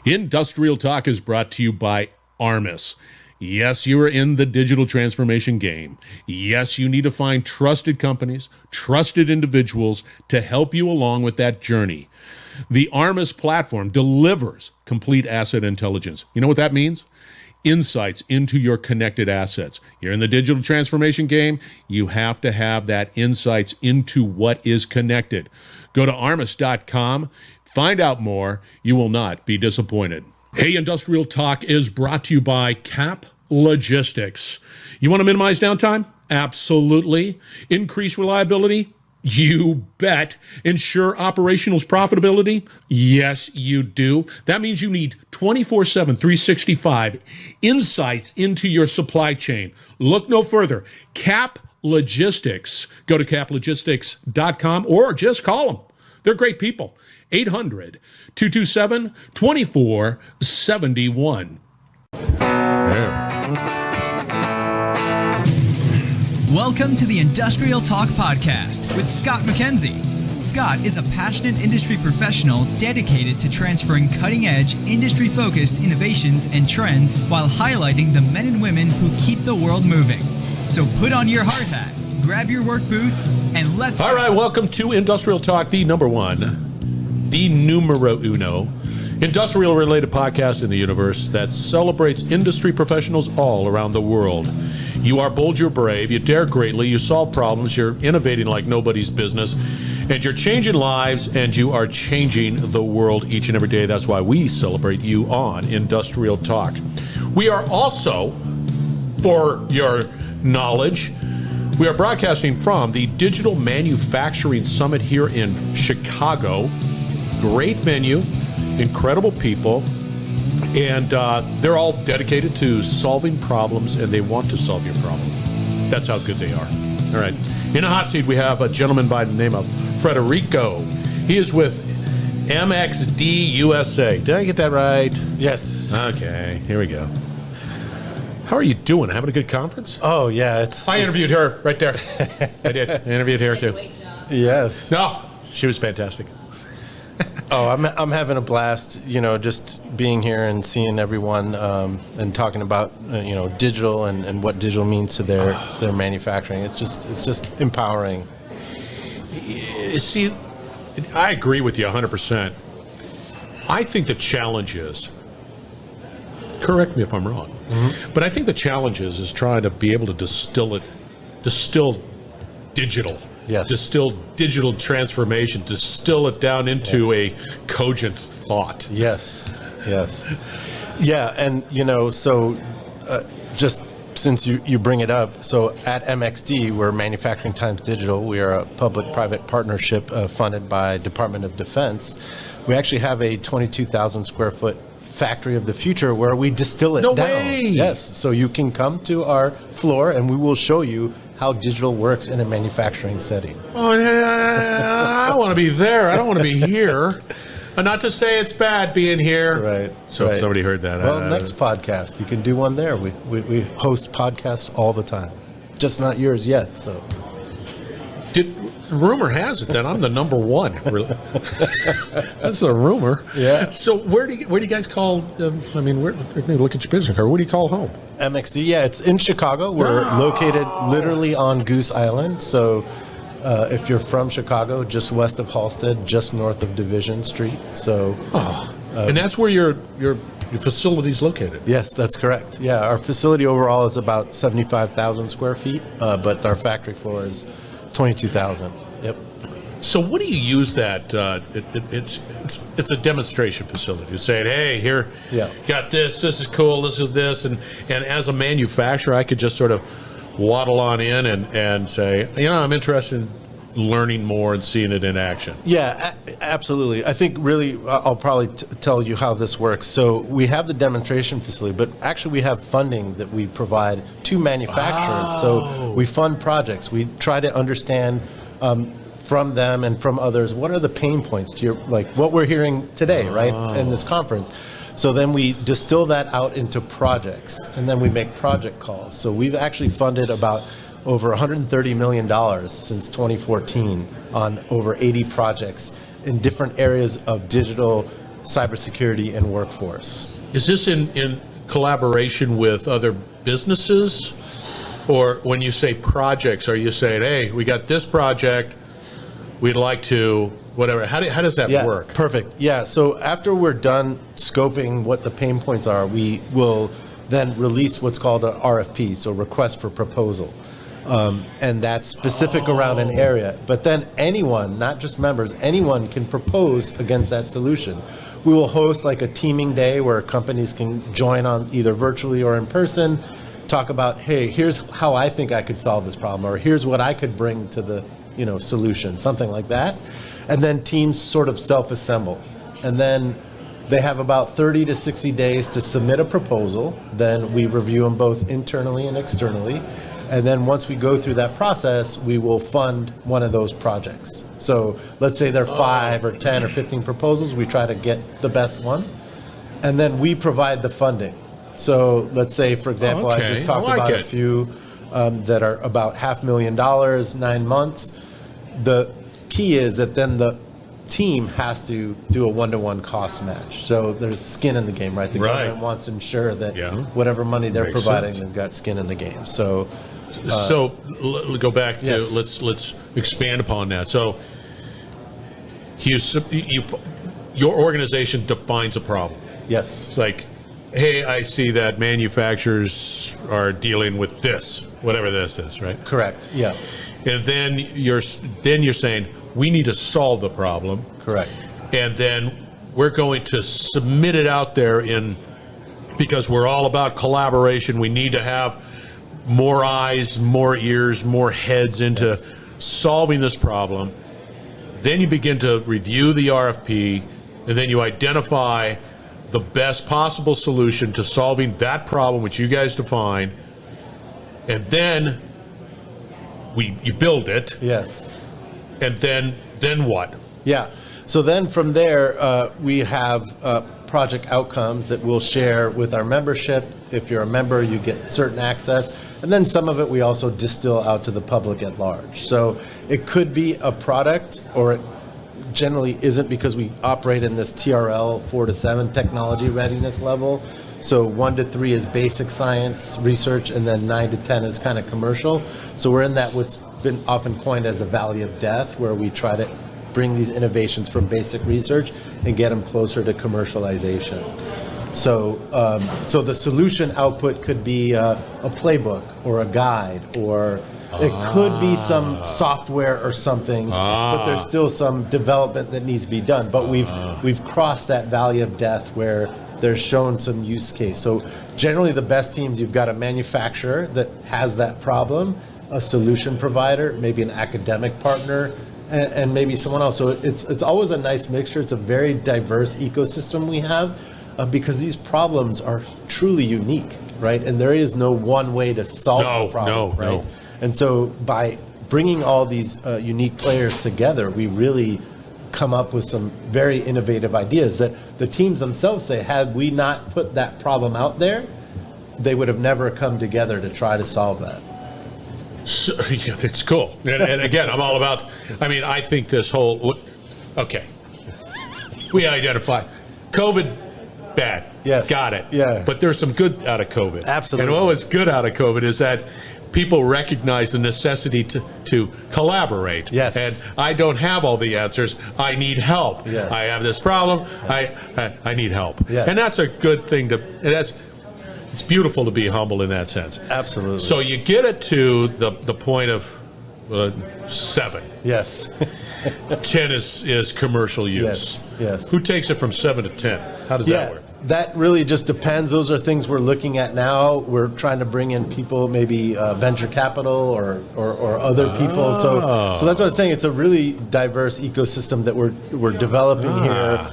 Industrial Talk is brought to you by Armis. Yes, you are in the digital transformation game. Yes, you need to find trusted companies, trusted individuals to help you along with that journey. The Armis platform delivers complete asset intelligence. You know what that means? Insights into your connected assets. You're in the digital transformation game, you have to have that insights into what is connected. Go to armis.com, find out more. You will not be disappointed. Hey, Industrial Talk is brought to you by Cap Logistics. You want to minimize downtime? Absolutely. Increase reliability? You bet. Ensure operational profitability? Yes, you do. That means you need 24/7, 365 insights into your supply chain. Look no further. Cap Logistics. Go to caplogistics.com or just call them. They're great people. 800-227-2471. Welcome to the Industrial Talk Podcast with Scott McKenzie. Scott is a passionate industry professional dedicated to transferring cutting-edge, industry-focused innovations and trends while highlighting the men and women who keep the world moving. So put on your hard hat, grab your work boots, and let's All right, welcome to Industrial Talk, the number one, the numero uno, industrial-related podcast in the universe that celebrates industry professionals all around the world. You are bold, you're brave, you dare greatly, you solve problems, you're innovating like nobody's business, and you're changing lives, and you are changing the world each and every day. That's why we celebrate you on Industrial Talk. We are also, for your knowledge, we are broadcasting from the Digital Manufacturing Summit here in Chicago. Great venue, incredible people, and they're all dedicated to solving problems, and they want to solve your problem. That's how good they are. All right. In a hot seat, we have a gentleman by the name of Federico. He is with MxD USA. Did I get that right? Yes. Okay, here we go. How are you doing? Having a good conference? Oh, yeah. I interviewed her right there. I did. I interviewed her too. Great job. Yes. No, she was fantastic. Oh, I'm having a blast, just being here and seeing everyone and talking about, digital and what digital means to their manufacturing. It's just empowering. See, I agree with you 100%. I think the challenge is, correct me if I'm wrong, but I think the challenge is trying to be able to distill digital distill digital transformation, distill it down into a cogent thought. Yes. Yeah, and so just since you bring it up, so at MxD, we're Manufacturing Times Digital. We are a public-private partnership funded by Department of Defense. We actually have a 22,000 square foot factory of the future where we distill it down. No way! Yes, so you can come to our floor and we will show you how digital works in a manufacturing setting. Oh, I want to be there. I don't want to be here. Not to say it's bad being here. Right. So if somebody heard that. Well, next podcast, you can do one there. We host podcasts all the time. Just not yours yet, so. Rumor has it that I'm the number one. That's a rumor. Yeah. So where do you guys call? If you look at your business card, what do you call home? MxD. Yeah, it's in Chicago. We're located literally on Goose Island. So if you're from Chicago, just west of Halsted, just north of Division Street. So. And that's where your facility is located. Yes, that's correct. Yeah, our facility overall is about 75,000 square feet, but our factory floor is 22,000. Yep. So what do you use that? It's a demonstration facility. You're saying, hey, here, got this. This is cool. This is this, and as a manufacturer, I could just sort of waddle on in and say, I'm interested in learning more and seeing it in action. Yeah, absolutely. I think really I'll probably tell you how this works. So we have the demonstration facility, but actually we have funding that we provide to manufacturers. So we fund projects. We try to understand from them and from others, what are the pain points to like what we're hearing today, right, in this conference. So then we distill that out into projects, and then we make project calls. So we've actually funded about over $130 million since 2014 on over 80 projects in different areas of digital, cybersecurity, and workforce. Is this in collaboration with other businesses? Or when you say projects, are you saying, hey, we got this project, we'd like to, whatever. How does that work? Perfect. Yeah, so after we're done scoping what the pain points are, we will then release what's called an RFP, so request for proposal. And that's specific around an area. But then anyone, not just members, anyone can propose against that solution. We will host like a teaming day where companies can join on either virtually or in person, talk about, hey, here's how I think I could solve this problem, or here's what I could bring to the solution, something like that. And then teams sort of self-assemble. And then they have about 30 to 60 days to submit a proposal. Then we review them both internally and externally. And then once we go through that process, we will fund one of those projects. So let's say there are 5 or 10 or 15 proposals. We try to get the best one. And then we provide the funding. So let's say, for example, I just talked about a few that are about $500,000, 9 months. The key is that then the team has to do a one-to-one cost match. So there's skin in the game, right? The government wants to ensure that whatever money they're providing, they've got skin in the game. So go back to let's expand upon that. So your organization defines a problem. Yes. It's like, hey, I see that manufacturers are dealing with this, whatever this is, right? Correct. Yeah. And then you're saying we need to solve the problem. Correct. And then we're going to submit it out there because we're all about collaboration. We need to have more eyes, more ears, more heads into solving this problem. Then you begin to review the RFP, and then you identify the best possible solution to solving that problem which you guys define, and then you build it. Yes. And then what? Yeah. So then from there, we have project outcomes that we'll share with our membership. If you're a member, you get certain access. And then some of it we also distill out to the public at large. So it could be a product, or it generally isn't, because we operate in this TRL 4 to 7 technology readiness level. So 1 to 3 is basic science research, and then 9 to 10 is kind of commercial. So we're in that what's been often coined as the valley of death, where we try to bring these innovations from basic research and get them closer to commercialization. So so the solution output could be a playbook or a guide or It could be some software or something, but there's still some development that needs to be done. But we've crossed that valley of death where there's shown some use case. So generally the best teams, you've got a manufacturer that has that problem, a solution provider, maybe an academic partner, and maybe someone else. So it's always a nice mixture. It's a very diverse ecosystem we have because these problems are truly unique, right? And there is no one way to solve the problem, right? And so by bringing all these unique players together, we really come up with some very innovative ideas that the teams themselves say, had we not put that problem out there, they would have never come together to try to solve that. So, yeah, it's cool. And again, I'm all about, I think this whole, okay, we identify COVID, bad. Yes. Got it. Yeah. But there's some good out of COVID. Absolutely. And what was good out of COVID is that people recognize the necessity to collaborate. Yes. And I don't have all the answers. I need help. Yes. I have this problem. I need help. Yes. And that's a good thing it's beautiful to be humble in that sense. Absolutely. So you get it to the point of 7. Yes. 10 is commercial use. Yes. Who takes it from 7 to 10? How does that work? That really just depends. Those are things we're looking at now. We're trying to bring in people, maybe venture capital or other people. So that's what I'm saying. It's a really diverse ecosystem that we're developing here.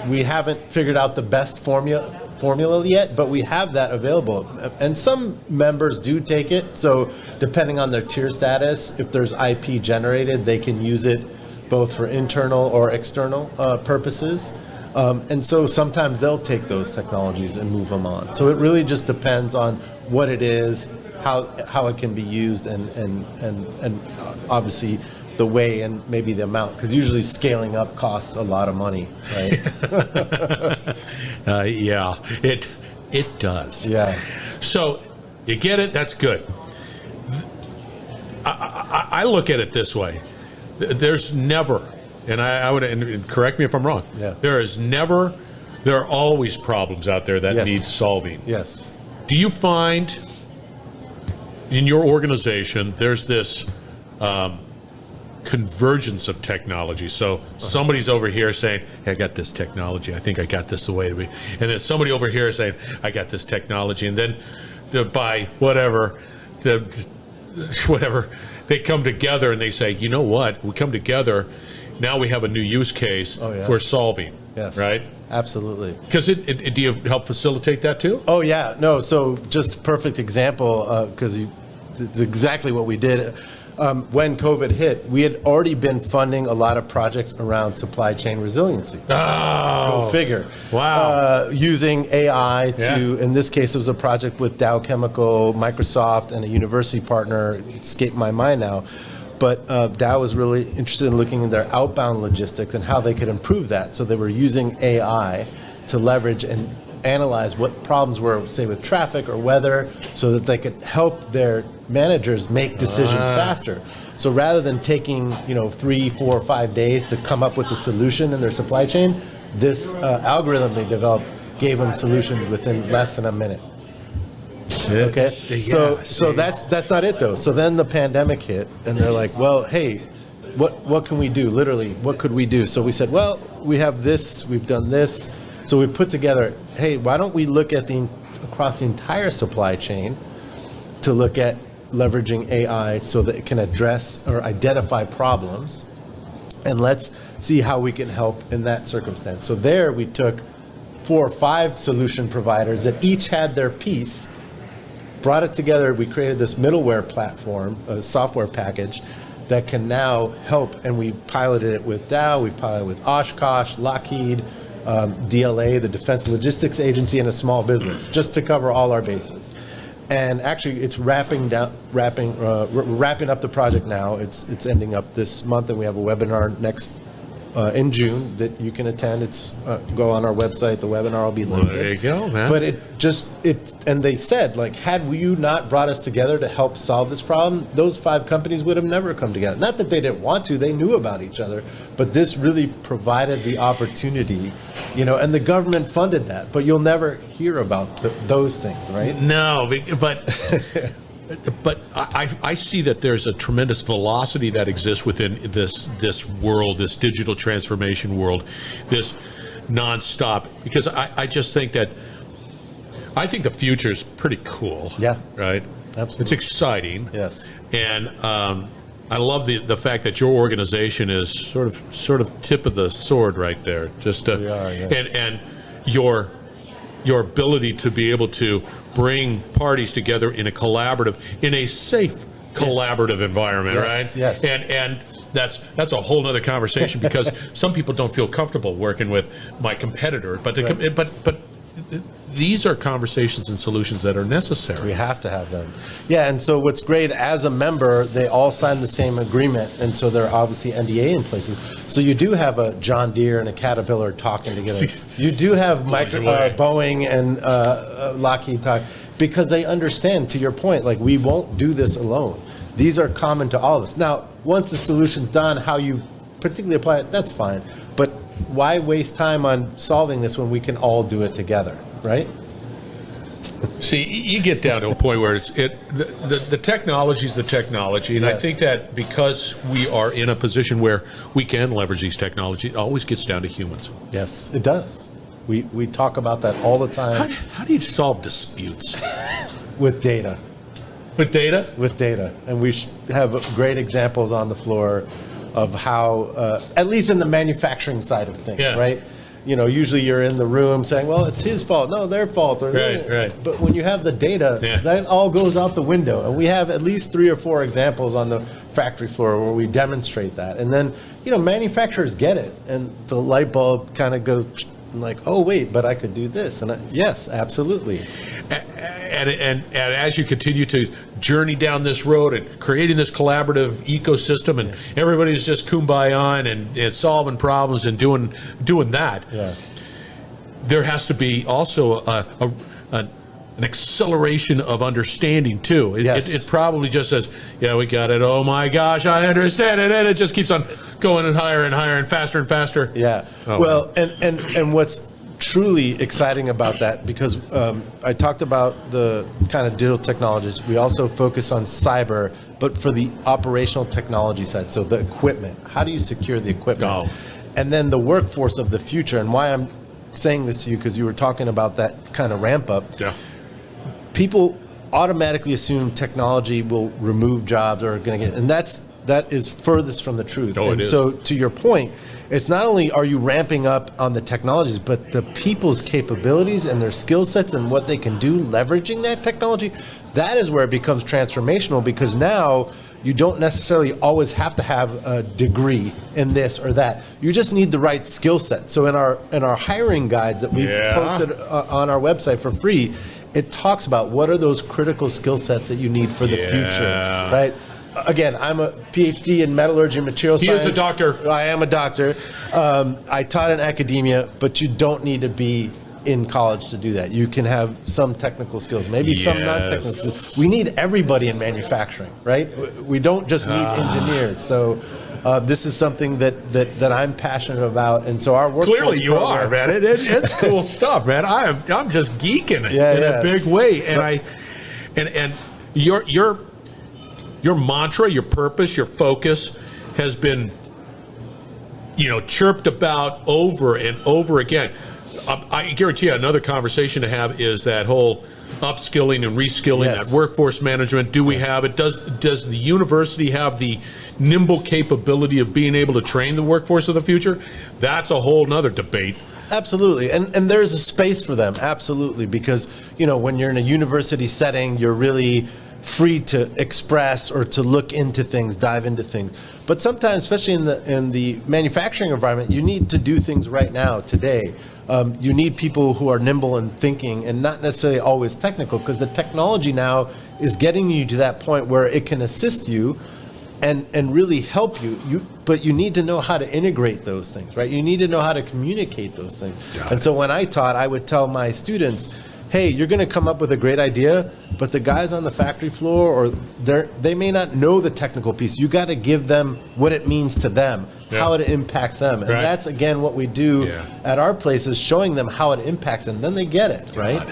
We haven't figured out the best formula yet, but we have that available. And some members do take it. So depending on their tier status, if there's IP generated, they can use it both for internal or external purposes. And so sometimes they'll take those technologies and move them on. So it really just depends on what it is, how it can be used, and obviously the way and maybe the amount, because usually scaling up costs a lot of money, right? Yeah, it does. Yeah. So you get it. That's good. I look at it this way. There's never, and I would, and correct me if I'm wrong. Yeah. There are always problems out there that need solving. Yes. Do you find in your organization there's this convergence of technology? So somebody's over here saying, hey, I got this technology. I think I got this the way to be. And then somebody over here saying, I got this technology. And then by whatever, they come together and they say, you know what? We come together. Now we have a new use case for solving. Yes. Right? Absolutely. Because do you help facilitate that too? Oh, yeah. No, so just perfect example, because it's exactly what we did. When COVID hit, we had already been funding a lot of projects around supply chain resiliency. Oh, Go figure. Wow. Using AI to, in this case, it was a project with Dow Chemical, Microsoft, and a university partner. It escaped my mind now. But Dow was really interested in looking at their outbound logistics and how they could improve that. So they were using AI to leverage and analyze what problems were, say, with traffic or weather, so that they could help their managers make decisions faster. So rather than taking 3, 4, 5 days to come up with a solution in their supply chain, this algorithm they developed gave them solutions within less than a minute. Okay, so that's not it though. So then the pandemic hit, and they're like, well, hey, what can we do? Literally, what could we do? So we said, well, we have this, we've done this. So we put together, hey, why don't we look at across the entire supply chain to look at leveraging AI so that it can address or identify problems, and let's see how we can help in that circumstance. So there we took 4 or 5 solution providers that each had their piece, brought it together. We created this middleware platform, a software package that can now help, and we piloted it with Dow, we piloted it with Oshkosh, Lockheed, DLA, the Defense Logistics Agency, and a small business, just to cover all our bases. And actually, it's wrapping up the project now. It's ending up this month, and we have a webinar next in June that you can attend. It's go on our website. The webinar will be listed. Well, there you go, man. But and they said, like, had you not brought us together to help solve this problem, those 5 companies would have never come together. Not that they didn't want to; they knew about each other. But this really provided the opportunity, and the government funded that. But you'll never hear about those things, right? No, but But I see that there's a tremendous velocity that exists within this world, this digital transformation world, this nonstop. Because I just think that I think the future is pretty cool. Yeah. Right. Absolutely. It's exciting. Yes. And I love the fact that your organization is sort of tip of the sword right there. Just We are, yes. and your ability to be able to bring parties together in a safe collaborative environment, Yes, right? yes. And that's a whole nother conversation because some people don't feel comfortable working with my competitor, but Right. but these are conversations and solutions that are necessary. We have to have them. Yeah, and so what's great, as a member, they all sign the same agreement, and so there are obviously NDA in places. So you do have a John Deere and a Caterpillar talking together. You do have Boeing and Lockheed talking, because they understand, to your point, like, we won't do this alone. These are common to all of us. Now, once the solution's done, how you particularly apply it, that's fine. But why waste time on solving this when we can all do it together, right? See, you get down to a point where the technology is the technology, and I Yes. think that because we are in a position where we can leverage these technologies, it always gets down to humans. Yes, it does. We talk about that all the time How do you solve disputes with data. with data? With data, and we have great examples on the floor of how, at least in the manufacturing side of things, Yeah. right? You know, usually you're in the room saying, well, it's his fault, no, their fault. Or Right. But when you have the data, Yeah. that all goes out the window. And we have at least 3 or 4 examples on the factory floor where we demonstrate that. And then, you know, manufacturers get it, and the light bulb kind of goes like, oh, wait, but I could do this. And yes, absolutely. And as you continue to journey down this road and creating this collaborative ecosystem, and everybody's just kumbaya and solving problems and doing that, Yeah. there has to be also an acceleration of understanding too. It probably just says, yeah, we got it. Oh my gosh, I understand it, and it just keeps on going and higher and faster and faster. Yeah. Oh, well, and what's truly exciting about that, because I talked about the kind of digital technologies. We also focus on cyber, but for the operational technology side. So the equipment. How do you secure the equipment? Oh. And then the workforce of the future. And why I'm saying this to you, because you were talking about that kind of ramp up. Yeah. People automatically assume technology will remove jobs or are going to get, and that is furthest from the truth. Oh, and it is. so to your point, it's not only are you ramping up on the technologies, but the people's capabilities and their skill sets and what they can do leveraging that technology. That is where it becomes transformational, because now you don't necessarily always have to have a degree in this or that. You just need the right skill set. So in our hiring guides that we've posted on our website for free, it talks about what are those critical skill sets that you need for the future, right? Again, I'm a PhD in metallurgy and material science. He is a doctor. I am a doctor. I taught in academia, but you don't need to be in college to do that. You can have some technical skills, maybe some non-technical skills. We need everybody in manufacturing, right? We don't just need engineers. So this is something that I'm passionate about, and so our workforce Clearly you are, man. It's cool stuff, man. I'm just geeking it in a big way, and your mantra, your purpose, your focus has been, chirped about over and over again. I guarantee you another conversation to have is that whole upskilling and reskilling, that workforce management. Do we have it? Does the university have the nimble capability of being able to train the workforce of the future? That's a whole nother debate. Absolutely, and there's a space for them, absolutely, because when you're in a university setting, you're really free to express or to look into things, dive into things. But sometimes, especially in the manufacturing environment, you need to do things right now, today. You need people who are nimble and thinking, and not necessarily always technical, because the technology now is getting you to that point where it can assist you and really help you. But you need to know how to integrate those things, right? You need to know how to communicate those things. And so when I taught, I would tell my students, hey, you're going to come up with a great idea, but the guys on the factory floor, or they may not know the technical piece. You got to give them what it means to them, how it impacts them. And that's, again, what we do at our places, showing them how it impacts them. Then they get it, right?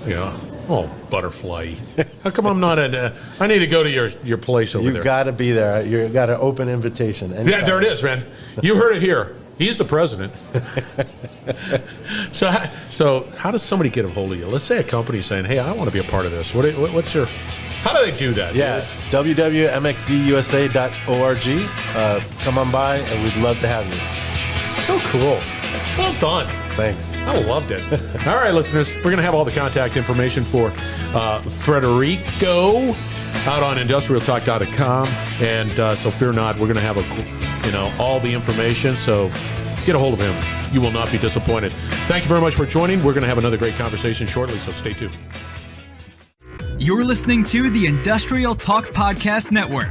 Yeah. Oh, butterfly. How come I'm not at... I need to go to your place over there. You've got to be there. You've got an open invitation. Anytime. Yeah, there it is, man. You heard it here. He's the president. So how does somebody get a hold of you? Let's say a company saying, hey, I want to be a part of this. What's your... How do they do that? Yeah, www.mxdusa.org. Come on by, and we'd love to have you. So cool. Well done. Thanks. I loved it. All right, listeners, we're going to have all the contact information for Federico out on industrialtalk.com. And so fear not, we're going to have all the information. So get a hold of him. You will not be disappointed. Thank you very much for joining. We're going to have another great conversation shortly, so stay tuned. You're listening to the Industrial Talk Podcast Network.